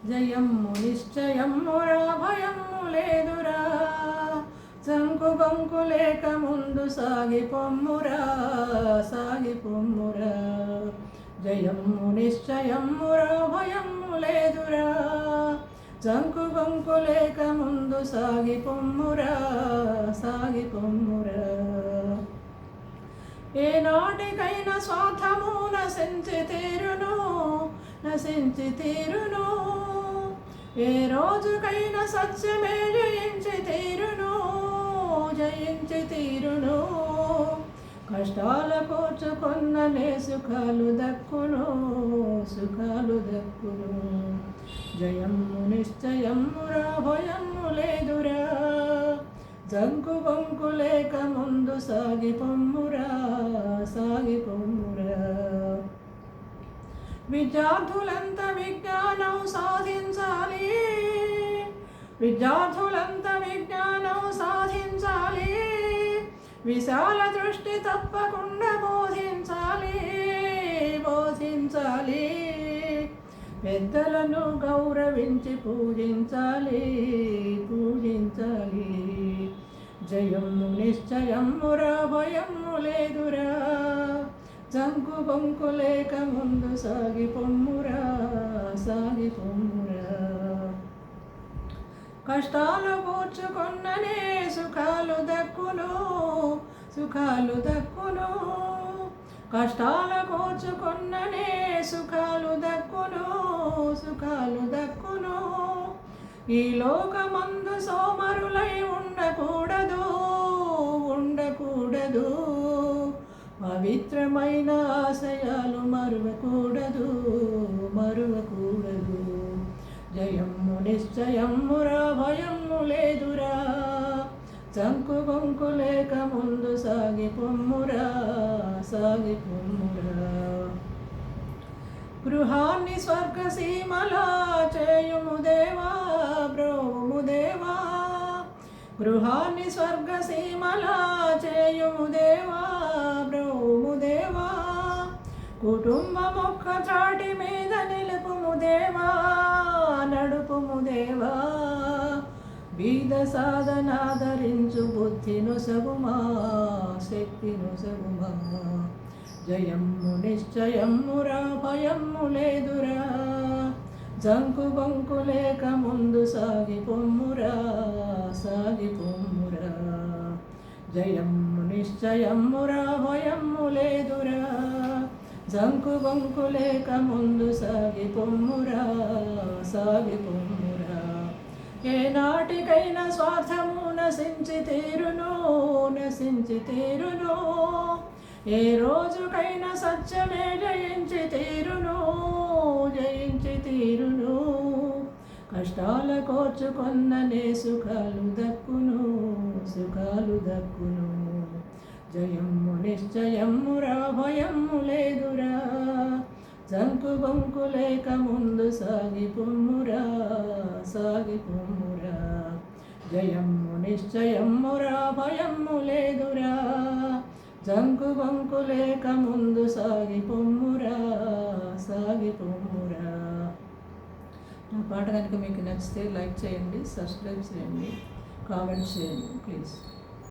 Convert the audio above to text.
జయమ్ము నిశ్చయమ్మురా భయమ్ము లేదురా శంకు బంకు లేక ముందు సాగిపొమ్మురా సాగిపొమ్మురా జయమ్ము నిశ్చయమ్మురా భయమ్ము లేదురా శంకు బంకు లేక ముందు సాగిపొమ్మురా సాగిపొమ్మురా ఏ నాటికైనా స్వార్థము నశించి తీరును ఏ రోజుకైనా సత్యమే జయించి తీరును కష్టాల కోర్చుకొన్ననే సుఖాలు దక్కును జయమ్ము నిశ్చయమ్మురా భయమ్ము లేదురా జంకు బొంకు లేక ముందు సాగిపొమ్మురా విద్యార్థులంతా విజ్ఞానం సాధించాలి విశాల దృష్టి తప్పకుండా బోధించాలి పెద్దలను గౌరవించి పూజించాలి జయమ్ము నిశ్చయమ్మురా భయమ్ము లేదురా జంకు బొంకు లేక ముందు సాగిపొమ్మురా కష్టాలు కూర్చుకొన్ననే సుఖాలు దక్కును కష్టాలు కూర్చుకొన్ననే సుఖాలు దక్కును ఈ లోకమందు సోమరులై ఉండకూడదు పవిత్రమైన ఆశయాలు మరువకూడదు జయమ్ము నిశ్చయమ్మురా భయమ్ము లేదురా చంకు బొంకు లేక ముందు సాగిపొమ్మురా గృహాన్ని స్వర్గసీమలా చేయుము దేవా బ్రోవుము దేవా గృహాన్ని స్వర్గసీమలా చేయుము దేవా బ్రోవుము దేవా కుటుంబమొక్క చాటి మీద నిలుపుము దేవా నడుపుము దేవా బీద సాధనాదరించు బుద్ధిను సగుమా శక్తిను సగుమా జయమ్ము నిశ్చయమ్మురా భయమ్ము లేదురా జంకు బొంకు లేక ముందు సాగిపొమ్మురా జయమ్ము నిశ్చయమ్మురా భయమ్ము లేదురా జంకు బొంకు లేక ముందు సాగిపొమ్మురా ఏ నాటికైనా స్వార్థము నశించి తీరును ఏ రోజుకైనా సత్యమే జయించి తీరును కష్టాల కోర్చుకొన్ననే సుఖాలు దక్కును జయమ్ము నిశ్చయమ్మురా భయమ్ము లేదురా జంకు బొంకు లేక ముందు సాగిపొమ్మురా జయమ్ము నిశ్చయమ్మురా భయమ్ము లేదురా జంకు బొంకు లేక ముందు సాగిపొమ్మురా నా పాట కనుక మీకు నచ్చితే లైక్ చేయండి, సబ్స్క్రైబ్ చేయండి, కామెంట్ చేయండి ప్లీజ్.